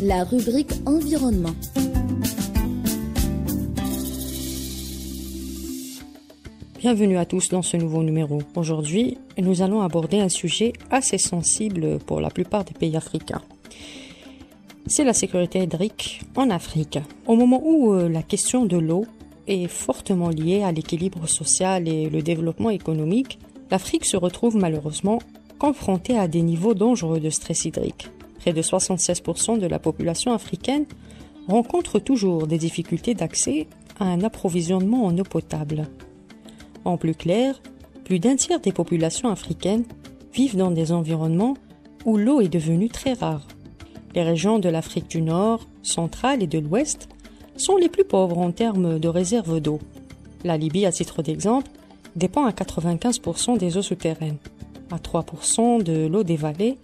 La rubrique environnement. Bienvenue à tous dans ce nouveau numéro. Aujourd'hui, nous allons aborder un sujet assez sensible pour la plupart des pays africains. C'est la sécurité hydrique en Afrique. Au moment où la question de l'eau est fortement liée à l'équilibre social et le développement économique, l'Afrique se retrouve malheureusement confrontée à des niveaux dangereux de stress hydrique. Près de 76% de la population africaine rencontre toujours des difficultés d'accès à un approvisionnement en eau potable. En plus clair, plus d'un tiers des populations africaines vivent dans des environnements où l'eau est devenue très rare. Les régions de l'Afrique du Nord, centrale et de l'Ouest sont les plus pauvres en termes de réserves d'eau. La Libye, à titre d'exemple, dépend à 95% des eaux souterraines, à 3% de l'eau des vallées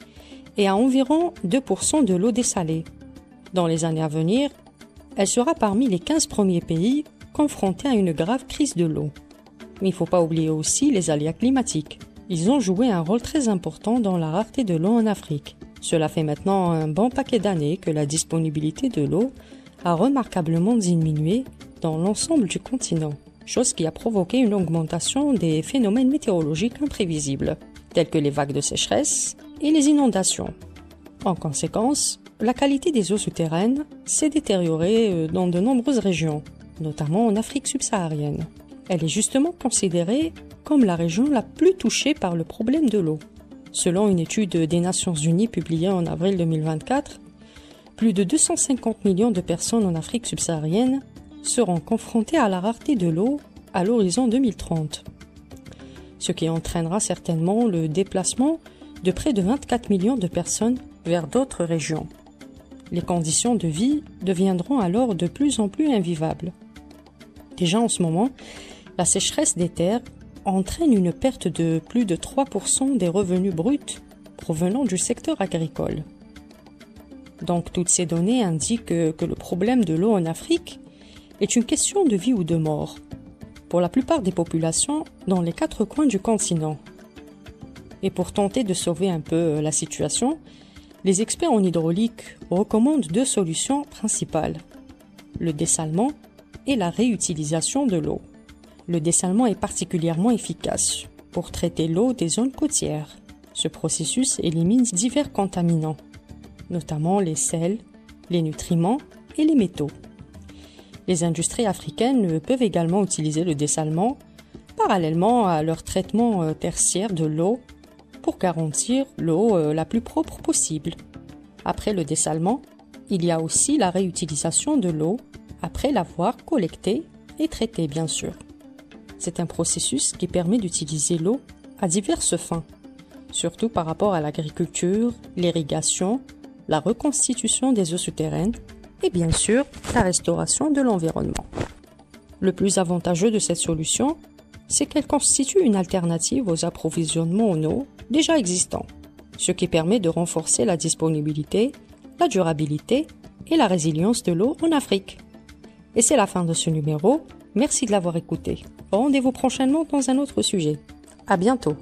et à environ 2% de l'eau dessalée. Dans les années à venir, elle sera parmi les 15 premiers pays confrontés à une grave crise de l'eau. Mais il ne faut pas oublier aussi les aléas climatiques. Ils ont joué un rôle très important dans la rareté de l'eau en Afrique. Cela fait maintenant un bon paquet d'années que la disponibilité de l'eau a remarquablement diminué dans l'ensemble du continent, chose qui a provoqué une augmentation des phénomènes météorologiques imprévisibles, tels que les vagues de sécheresse et les inondations. En conséquence, la qualité des eaux souterraines s'est détériorée dans de nombreuses régions, notamment en Afrique subsaharienne. Elle est justement considérée comme la région la plus touchée par le problème de l'eau. Selon une étude des Nations Unies publiée en avril 2024, plus de 250 millions de personnes en Afrique subsaharienne seront confrontées à la rareté de l'eau à l'horizon 2030, ce qui entraînera certainement le déplacement de près de 24 millions de personnes vers d'autres régions. Les conditions de vie deviendront alors de plus en plus invivables. Déjà en ce moment, la sécheresse des terres entraîne une perte de plus de 3% des revenus bruts provenant du secteur agricole. Donc toutes ces données indiquent que le problème de l'eau en Afrique est une question de vie ou de mort pour la plupart des populations dans les 4 coins du continent. Et pour tenter de sauver un peu la situation, les experts en hydraulique recommandent 2 solutions principales: le dessalement et la réutilisation de l'eau. Le dessalement est particulièrement efficace pour traiter l'eau des zones côtières. Ce processus élimine divers contaminants, notamment les sels, les nutriments et les métaux. Les industries africaines peuvent également utiliser le dessalement parallèlement à leur traitement tertiaire de l'eau pour garantir l'eau la plus propre possible. Après le dessalement, il y a aussi la réutilisation de l'eau après l'avoir collectée et traitée, bien sûr. C'est un processus qui permet d'utiliser l'eau à diverses fins, surtout par rapport à l'agriculture, l'irrigation, la reconstitution des eaux souterraines et bien sûr la restauration de l'environnement. Le plus avantageux de cette solution, c'est qu'elle constitue une alternative aux approvisionnements en eau déjà existants, ce qui permet de renforcer la disponibilité, la durabilité et la résilience de l'eau en Afrique. Et c'est la fin de ce numéro. Merci de l'avoir écouté. Rendez-vous prochainement dans un autre sujet. À bientôt.